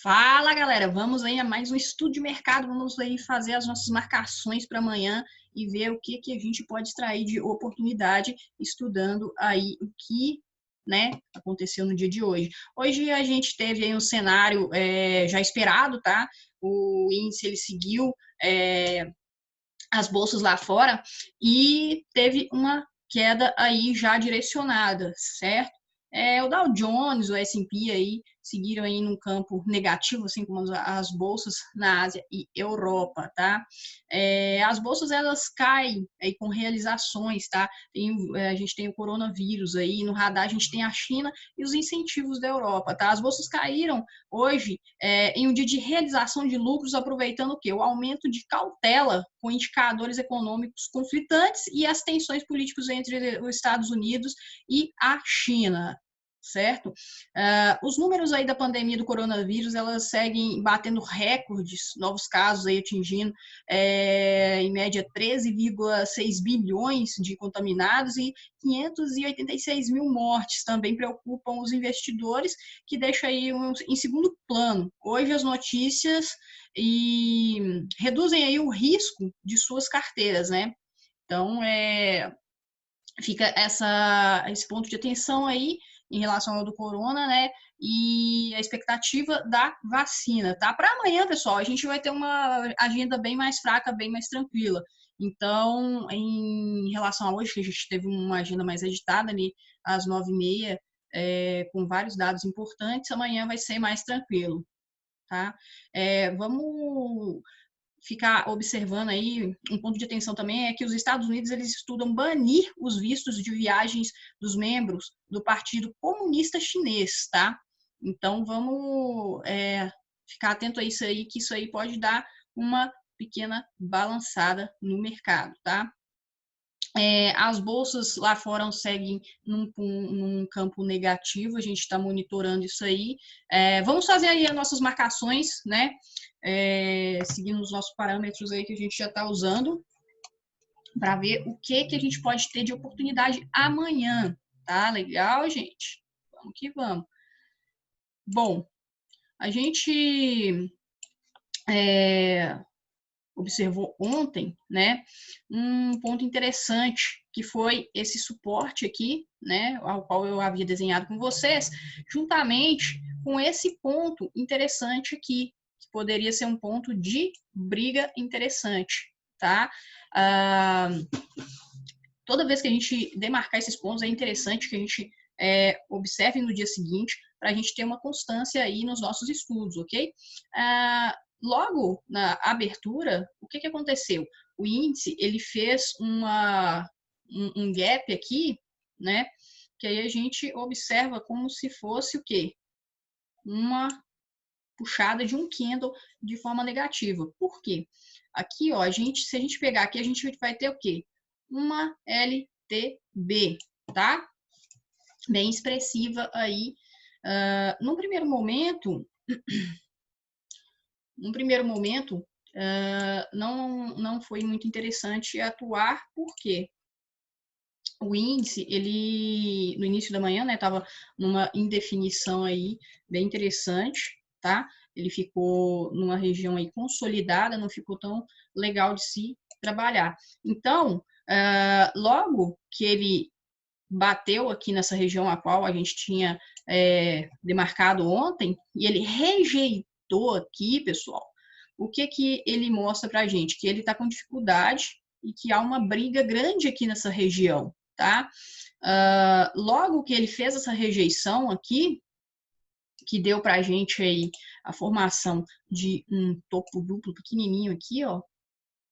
Fala, galera, vamos aí a mais um estudo de mercado, vamos aí fazer as nossas marcações para amanhã e ver o que a gente pode extrair de oportunidade estudando aí o que, né, aconteceu no dia de hoje. Hoje a gente teve aí um cenário já esperado, tá? O índice ele seguiu as bolsas lá fora e teve uma queda aí já direcionada, certo? O Dow Jones, o S&P aí seguiram aí num campo negativo, assim como as bolsas na Ásia e Europa, tá? As bolsas elas caem aí com realizações, tá? A gente tem o coronavírus aí, no radar a gente tem a China e os incentivos da Europa, tá? As bolsas caíram hoje em um dia de realização de lucros, aproveitando o quê? O aumento de cautela com indicadores econômicos conflitantes e as tensões políticas entre os Estados Unidos e a China, certo? Os números aí da pandemia do coronavírus, elas seguem batendo recordes, novos casos aí atingindo, em média, 13,6 bilhões de contaminados e 586 mil mortes. Também preocupam os investidores, que deixa aí em segundo plano hoje as notícias e reduzem aí o risco de suas carteiras, né? Então, fica esse ponto de atenção aí em relação ao do corona, né? E a expectativa da vacina, tá? Para amanhã, pessoal, a gente vai ter uma agenda bem mais fraca, bem mais tranquila. Então, em relação a hoje, que a gente teve uma agenda mais agitada ali, às 9h30, com vários dados importantes, amanhã vai ser mais tranquilo, tá? Vamos ficar observando aí, um ponto de atenção também é que os Estados Unidos eles estudam banir os vistos de viagens dos membros do Partido Comunista Chinês, tá? Então vamos ficar atento a isso aí, que isso aí pode dar uma pequena balançada no mercado, tá? As bolsas lá fora seguem num campo negativo, a gente está monitorando isso aí. Vamos fazer aí as nossas marcações, né? Seguindo os nossos parâmetros aí que a gente já está usando, para ver o que a gente pode ter de oportunidade amanhã, tá? Legal, gente? Vamos que vamos. Bom, a gente observou ontem, né, um ponto interessante, que foi esse suporte aqui, né, ao qual eu havia desenhado com vocês, juntamente com esse ponto interessante aqui, que poderia ser um ponto de briga interessante, tá? Toda vez que a gente demarcar esses pontos, é interessante que a gente observe no dia seguinte, para a gente ter uma constância aí nos nossos estudos, ok? Logo na abertura, o que aconteceu? O índice ele fez um gap aqui, né? Que aí a gente observa como se fosse o quê? Uma puxada de um candle de forma negativa. Por quê? Aqui, ó, se a gente pegar aqui, a gente vai ter o quê? Uma LTB, tá? Bem expressiva aí. Num primeiro momento, não foi muito interessante atuar, porque o índice, ele, no início da manhã, né, estava numa indefinição aí bem interessante, tá? Ele ficou numa região aí consolidada, não ficou tão legal de se trabalhar. Então, logo que ele bateu aqui nessa região a qual a gente tinha demarcado ontem, e ele rejeitou aqui, pessoal, o que ele mostra para a gente? Que ele está com dificuldade e que há uma briga grande aqui nessa região, tá? Logo que ele fez essa rejeição aqui, que deu para a gente aí a formação de um topo duplo pequenininho aqui, ó,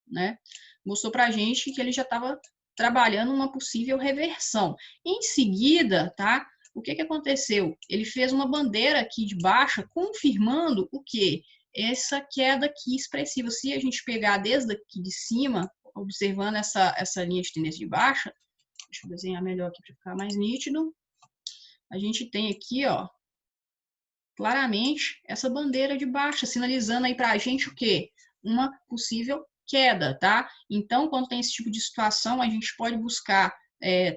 né? Mostrou para a gente que ele já estava trabalhando uma possível reversão. Em seguida, tá? O que aconteceu? Ele fez uma bandeira aqui de baixa, confirmando o quê? Essa queda aqui expressiva. Se a gente pegar desde aqui de cima, observando essa linha de tendência de baixa, deixa eu desenhar melhor aqui para ficar mais nítido. A gente tem aqui, ó, claramente essa bandeira de baixa, sinalizando aí para a gente o quê? Uma possível queda, tá? Então, quando tem esse tipo de situação, a gente pode buscar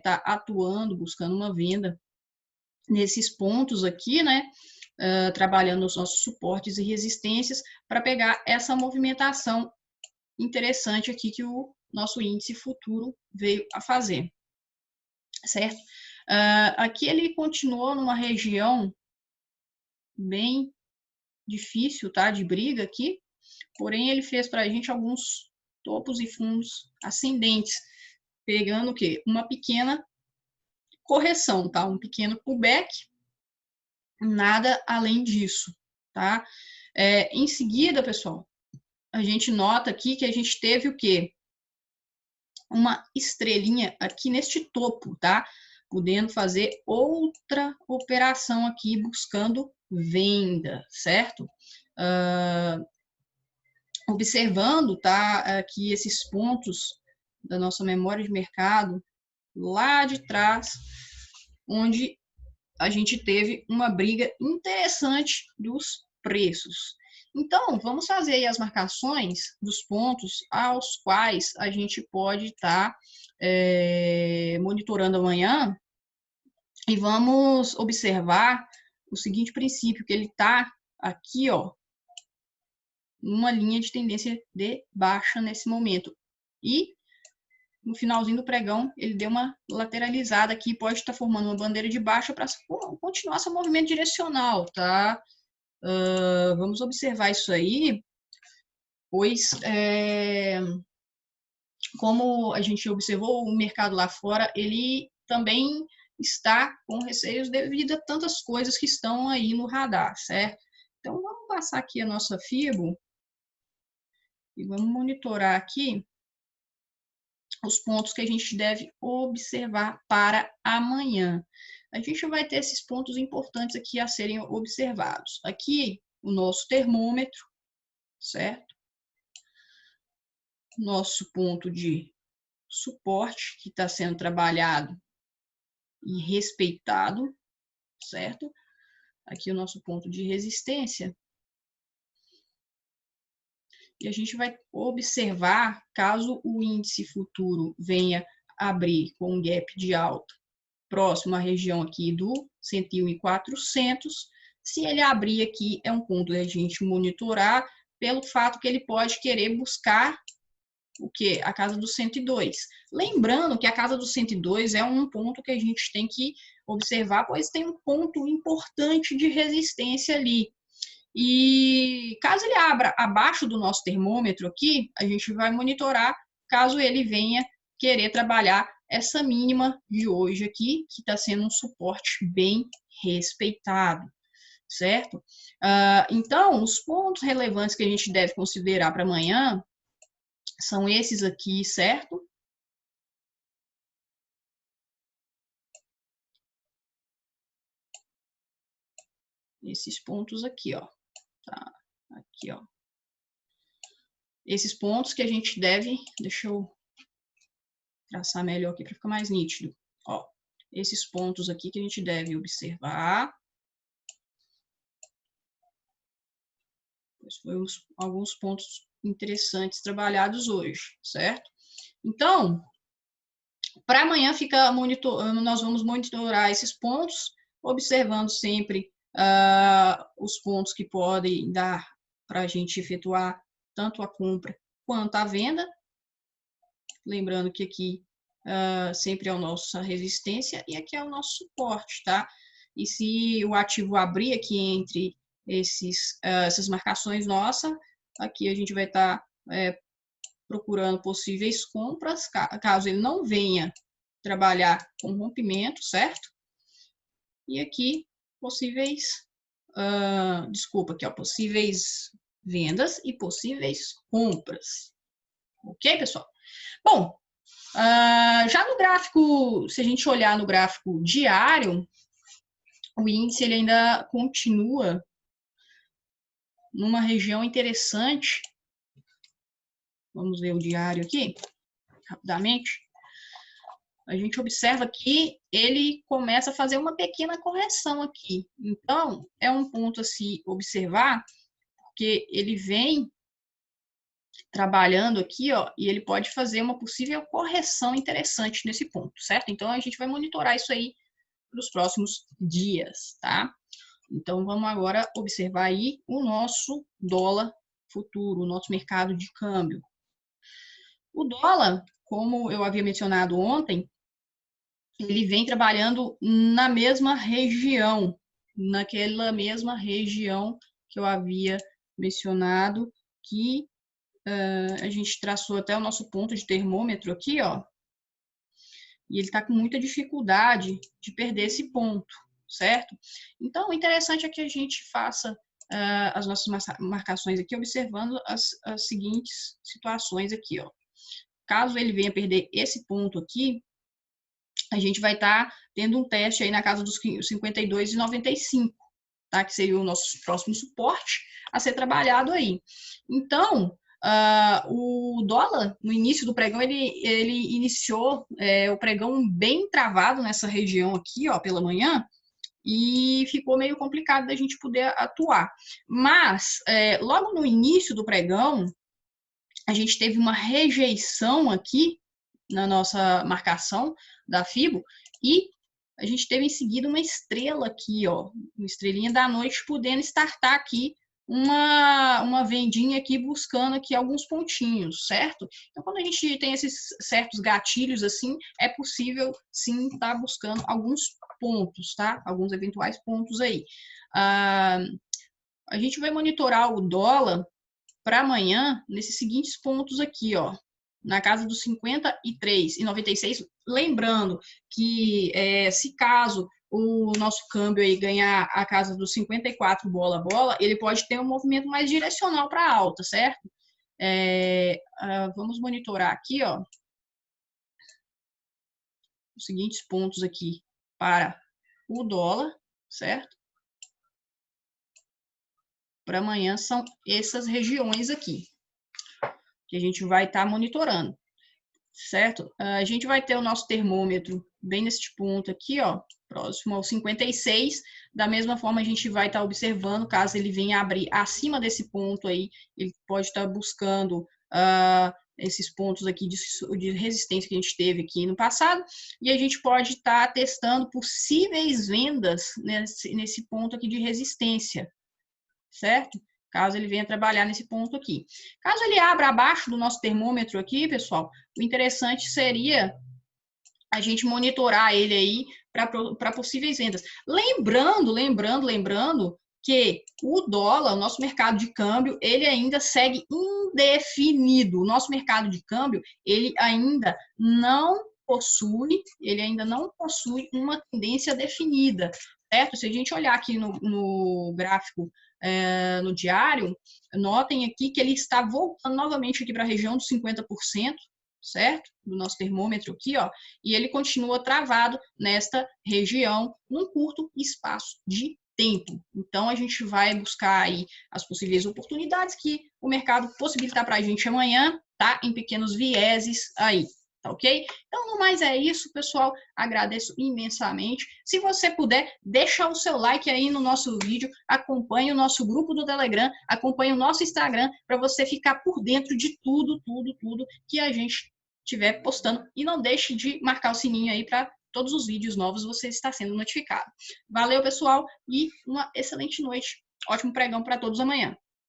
tá atuando, buscando uma venda nesses pontos aqui, né? trabalhando os nossos suportes e resistências para pegar essa movimentação interessante aqui que o nosso índice futuro veio a fazer, certo? Aqui ele continuou numa região bem difícil, tá? De briga aqui, porém ele fez para a gente alguns topos e fundos ascendentes, pegando o quê? Uma pequena correção, tá? Um pequeno pullback, nada além disso, tá? Em seguida, pessoal, a gente nota aqui que a gente teve o quê? Uma estrelinha aqui neste topo, tá? Podendo fazer outra operação aqui buscando venda, certo? Observando, tá? Aqui esses pontos da nossa memória de mercado lá de trás, onde a gente teve uma briga interessante dos preços. Então, vamos fazer aí as marcações dos pontos aos quais a gente pode estar monitorando amanhã e vamos observar o seguinte princípio, que ele está aqui, ó, numa linha de tendência de baixa nesse momento. E no finalzinho do pregão, ele deu uma lateralizada aqui, pode estar formando uma bandeira de baixa para continuar seu movimento direcional, tá? Vamos observar isso aí, pois, como a gente observou, o mercado lá fora, ele também está com receios devido a tantas coisas que estão aí no radar, certo? Então, vamos passar aqui a nossa FIBO e vamos monitorar aqui os pontos que a gente deve observar para amanhã. A gente vai ter esses pontos importantes aqui a serem observados. Aqui, o nosso termômetro, certo? Nosso ponto de suporte, que está sendo trabalhado e respeitado, certo? Aqui o nosso ponto de resistência. E a gente vai observar, caso o índice futuro venha abrir com um gap de alta próximo à região aqui do 101.400, se ele abrir aqui, é um ponto da gente monitorar, pelo fato que ele pode querer buscar o que? A casa do 102. Lembrando que a casa do 102 é um ponto que a gente tem que observar, pois tem um ponto importante de resistência ali. E caso ele abra abaixo do nosso termômetro aqui, a gente vai monitorar caso ele venha querer trabalhar essa mínima de hoje aqui, que está sendo um suporte bem respeitado, certo? Então, os pontos relevantes que a gente deve considerar para amanhã são esses aqui, certo? Esses pontos aqui, ó. Tá, aqui, ó. Esses pontos que a gente deve, deixa eu traçar melhor aqui para ficar mais nítido. Ó, esses pontos aqui que a gente deve observar. Pois foram alguns pontos interessantes trabalhados hoje, certo? Então, para amanhã nós vamos monitorar esses pontos, observando sempre os pontos que podem dar para a gente efetuar tanto a compra quanto a venda. Lembrando que aqui sempre é a nossa resistência e aqui é o nosso suporte, tá? E se o ativo abrir aqui entre essas marcações nossas, aqui a gente vai estar procurando possíveis compras, caso ele não venha trabalhar com rompimento, certo? E aqui possíveis, aqui, ó, possíveis vendas e possíveis compras. Ok, pessoal? Bom, já no gráfico, se a gente olhar no gráfico diário, o índice ele ainda continua numa região interessante. Vamos ver o diário aqui, rapidamente. A gente observa que ele começa a fazer uma pequena correção aqui. Então, é um ponto a se observar, porque ele vem trabalhando aqui, ó, e ele pode fazer uma possível correção interessante nesse ponto, certo? Então, a gente vai monitorar isso aí nos próximos dias, tá? Então, vamos agora observar aí o nosso dólar futuro, o nosso mercado de câmbio. O dólar, como eu havia mencionado ontem, ele vem trabalhando na mesma região, naquela mesma região que eu havia mencionado, que a gente traçou até o nosso ponto de termômetro aqui, ó, e ele está com muita dificuldade de perder esse ponto, certo? Então, o interessante é que a gente faça as nossas marcações aqui, observando as seguintes situações aqui, ó. Caso ele venha perder esse ponto aqui, a gente vai estar tendo um teste aí na casa dos 52,95, tá? Que seria o nosso próximo suporte a ser trabalhado aí. Então, o dólar, no início do pregão, ele iniciou o pregão bem travado nessa região aqui, ó, pela manhã, e ficou meio complicado da gente poder atuar. Mas, logo no início do pregão, a gente teve uma rejeição aqui na nossa marcação da FIBO e a gente teve em seguida uma estrela aqui, ó, uma estrelinha da noite, podendo startar aqui uma vendinha aqui, buscando aqui alguns pontinhos, certo? Então, quando a gente tem esses certos gatilhos assim, é possível, sim, estar buscando alguns pontos, tá? Alguns eventuais pontos aí. A gente vai monitorar o dólar para amanhã nesses seguintes pontos aqui, ó, na casa dos 53,96, lembrando que se caso o nosso câmbio aí ganhar a casa dos 54 bola, ele pode ter um movimento mais direcional para alta, certo? Vamos monitorar aqui, ó, os seguintes pontos aqui para o dólar, certo? Para amanhã são essas regiões aqui que a gente vai estar monitorando, certo? A gente vai ter o nosso termômetro bem nesse ponto aqui, ó, próximo ao 56. Da mesma forma, a gente vai estar observando, caso ele venha abrir acima desse ponto aí, ele pode estar buscando esses pontos aqui de resistência que a gente teve aqui no passado, e a gente pode estar testando possíveis vendas nesse ponto aqui de resistência, certo? Caso ele venha trabalhar nesse ponto aqui. Caso ele abra abaixo do nosso termômetro aqui, pessoal, o interessante seria a gente monitorar ele aí para possíveis vendas. Lembrando que o dólar, o nosso mercado de câmbio, ele ainda segue indefinido. O nosso mercado de câmbio, ele ainda não possui uma tendência definida, certo? Se a gente olhar aqui no gráfico, no diário, notem aqui que ele está voltando novamente aqui para a região dos 50%, certo? Do nosso termômetro aqui, ó, e ele continua travado nesta região num curto espaço de tempo. Então, a gente vai buscar aí as possíveis oportunidades que o mercado possibilitar para a gente amanhã, tá? Em pequenos vieses aí. Tá ok? Então, no mais é isso, pessoal. Agradeço imensamente. Se você puder, deixa o seu like aí no nosso vídeo, acompanhe o nosso grupo do Telegram, acompanhe o nosso Instagram, para você ficar por dentro de tudo que a gente estiver postando. E não deixe de marcar o sininho aí para todos os vídeos novos você estar sendo notificado. Valeu, pessoal, e uma excelente noite. Ótimo pregão para todos amanhã.